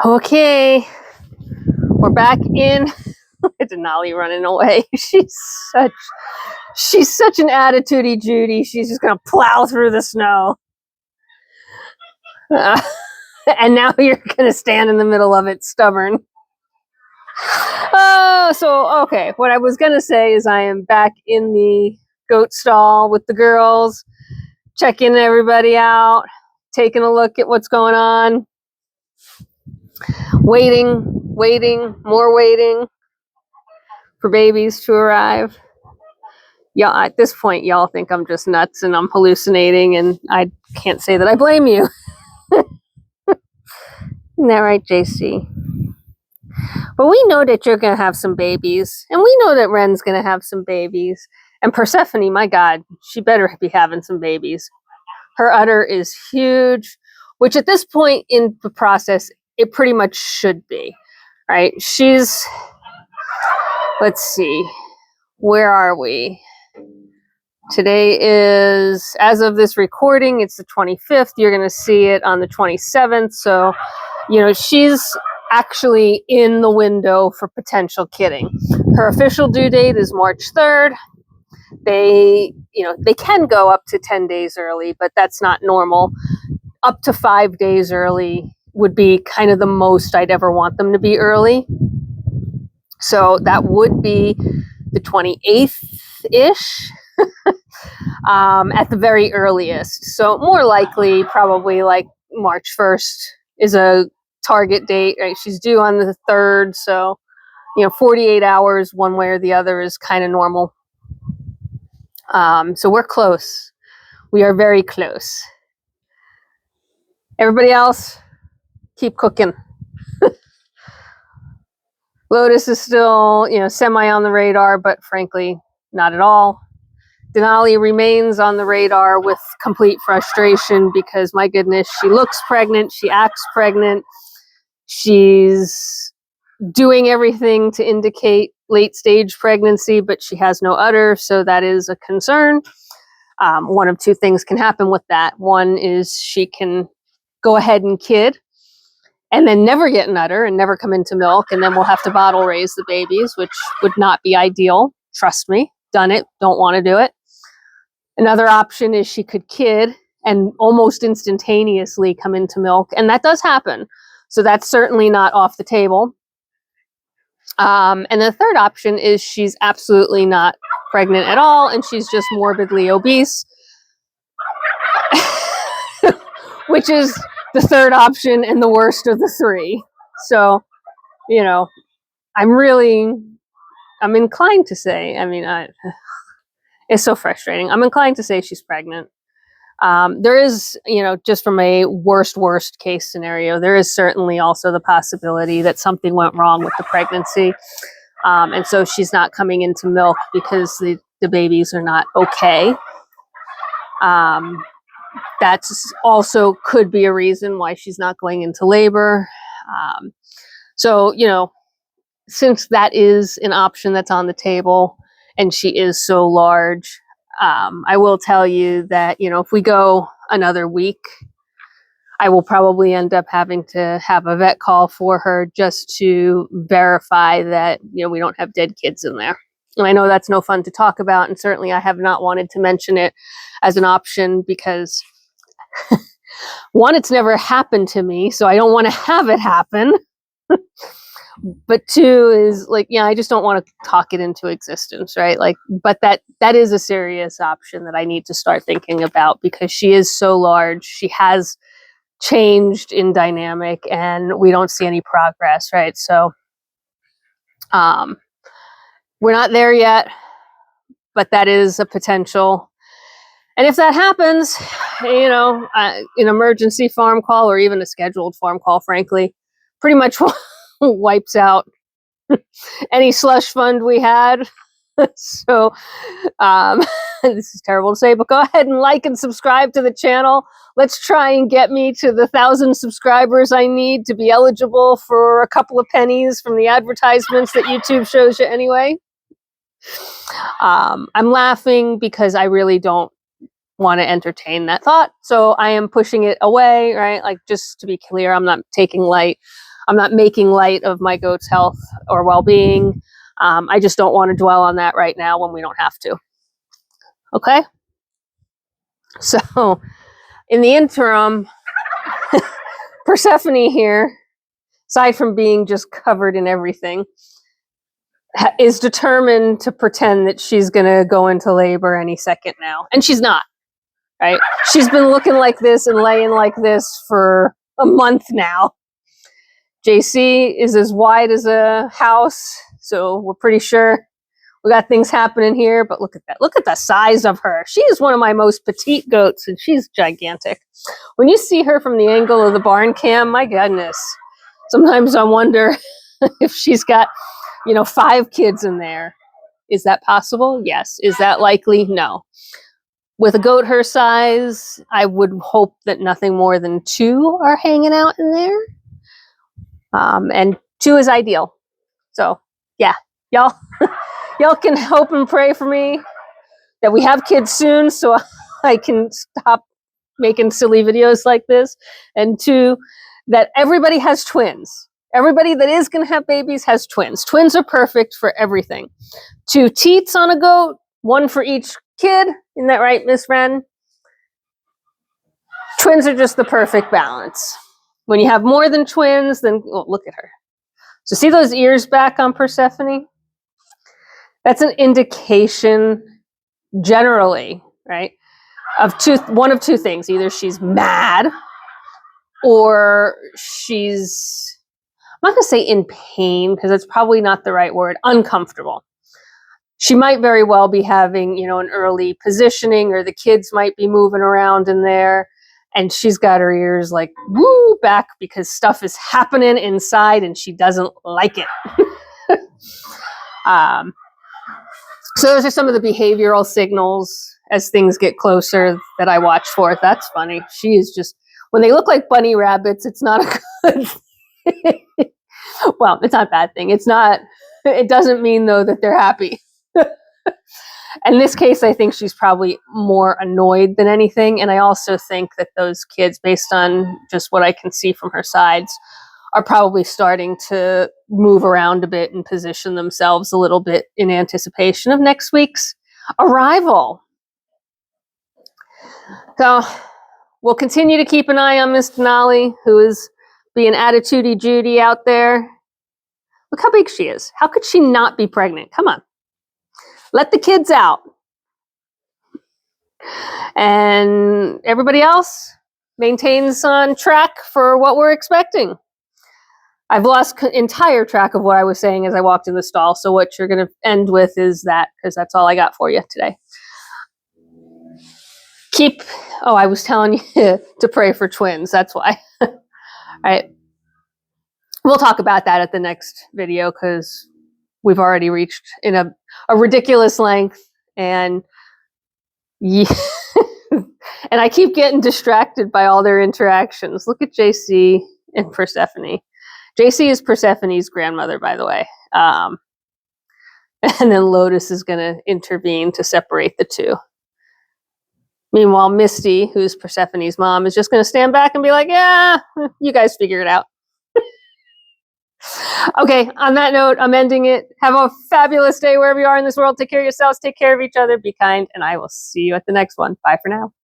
Okay, we're back in. Denali running away. She's such an attitudey Judy. She's just gonna plow through the snow. And now you're gonna stand in the middle of it, stubborn. Okay. What I was gonna say is I am back in the goat stall with the girls, checking everybody out, taking a look at what's going on. Waiting, more waiting for babies to arrive. Y'all, at this point, y'all think I'm just nuts and I'm hallucinating, and I can't say that I blame you. Isn't that right, JC? But we know that you're going to have some babies, and we know that Ren's going to have some babies. And Persephone, my God, she better be having some babies. Her udder is huge, which at this point in the process, it pretty much should be, right? Let's see, where are we? Today is, as of this recording, it's the 25th. You're going to see it on the 27th. So, she's actually in the window for potential kidding. Her official due date is March 3rd. They can go up to 10 days early, but that's not normal. Up to 5 days early would be kind of the most I'd ever want them to be early. So that would be the 28th-ish. At the very earliest. So more likely, probably like March 1st is a target date, right? She's due on the 3rd. So, 48 hours one way or the other is kind of normal. So we're close. We are very close. Everybody else, keep cooking. Lotus is still, semi on the radar, but frankly, not at all. Denali remains on the radar with complete frustration because, my goodness, she looks pregnant, she acts pregnant, she's doing everything to indicate late-stage pregnancy, but she has no udder, so that is a concern. One of two things can happen with that. One is she can go ahead and kid and then never get an udder and never come into milk, and then we'll have to bottle raise the babies, which would not be ideal. Trust me, done it, don't want to do it. Another option is she could kid and almost instantaneously come into milk, and that does happen. So that's certainly not off the table. And the third option is she's absolutely not pregnant at all, and she's just morbidly obese, which is the third option and the worst of the three. So, I'm inclined to say, it's so frustrating. I'm inclined to say she's pregnant. There is, just from a worst case scenario, there is certainly also the possibility that something went wrong with the pregnancy. And so she's not coming into milk because the babies are not okay. That's also could be a reason why she's not going into labor. So, since that is an option that's on the table, and she is so large, I will tell you that, if we go another week, I will probably end up having to have a vet call for her just to verify that, we don't have dead kids in there. And I know that's no fun to talk about, and certainly I have not wanted to mention it as an option because, one, it's never happened to me, so I don't want to have it happen. But two is I just don't want to talk it into existence, right? But that is a serious option that I need to start thinking about because she is so large. She has changed in dynamic and we don't see any progress, right? So we're not there yet, but that is a potential. And if that happens, an emergency farm call or even a scheduled farm call, frankly, pretty much wipes out any slush fund we had. So this is terrible to say, but go ahead and like and subscribe to the channel. Let's try and get me to the 1,000 subscribers I need to be eligible for a couple of pennies from the advertisements that YouTube shows you anyway. I'm laughing because I really don't want to entertain that thought. So I am pushing it away, right? Just to be clear, I'm not taking light I'm not making light of my goat's health or well-being. I just don't want to dwell on that right now when we don't have to. Okay? So, in the interim, Persephone here, aside from being just covered in everything, is determined to pretend that she's going to go into labor any second now. And she's not, right? She's been looking like this and laying like this for a month now. JC is as wide as a house, so we're pretty sure we got things happening here, but look at that. Look at the size of her. She is one of my most petite goats, and she's gigantic. When you see her from the angle of the barn cam, my goodness. Sometimes I wonder if she's got, 5 kids in there. Is that possible? Yes. Is that likely? No. With a goat her size, I would hope that nothing more than 2 are hanging out in there. And 2 is ideal. So, yeah, y'all can hope and pray for me that we have kids soon so I can stop making silly videos like this. And 2, that everybody has twins. Everybody that is going to have babies has twins. Twins are perfect for everything. 2 teats on a goat, 1 for each kid. Isn't that right, Miss Wren? Twins are just the perfect balance. When you have more than twins, then look at her. So see those ears back on Persephone? That's an indication, generally, right, of one of 2 things. Either she's mad or she's, I'm not going to say in pain, because that's probably not the right word, uncomfortable. She might very well be having, an early positioning, or the kids might be moving around in there, and she's got her ears like, woo, back because stuff is happening inside and she doesn't like it. So those are some of the behavioral signals as things get closer that I watch for. That's funny. She is just, when they look like bunny rabbits, it's not a good thing. Well, it's not a bad thing. It doesn't mean though that they're happy. In this case, I think she's probably more annoyed than anything. And I also think that those kids, based on just what I can see from her sides, are probably starting to move around a bit and position themselves a little bit in anticipation of next week's arrival. So we'll continue to keep an eye on Miss Denali, who is being attitudey Judy out there. Look how big she is. How could she not be pregnant? Come on. Let the kids out. And everybody else maintains on track for what we're expecting. I've lost entire track of what I was saying as I walked in the stall. So what you're going to end with is that, because that's all I got for you today. I was telling you to pray for twins. That's why. All right. We'll talk about that at the next video, because we've already reached in a ridiculous length. And yeah. And I keep getting distracted by all their interactions. Look at JC and Persephone. JC is Persephone's grandmother, by the way. And then Lotus is going to intervene to separate the 2. Meanwhile, Misty, who's Persephone's mom, is just going to stand back and be like, yeah, you guys figure it out. Okay, on that note, I'm ending it. Have a fabulous day wherever you are in this world. Take care of yourselves. Take care of each other. Be kind. And I will see you at the next one. Bye for now.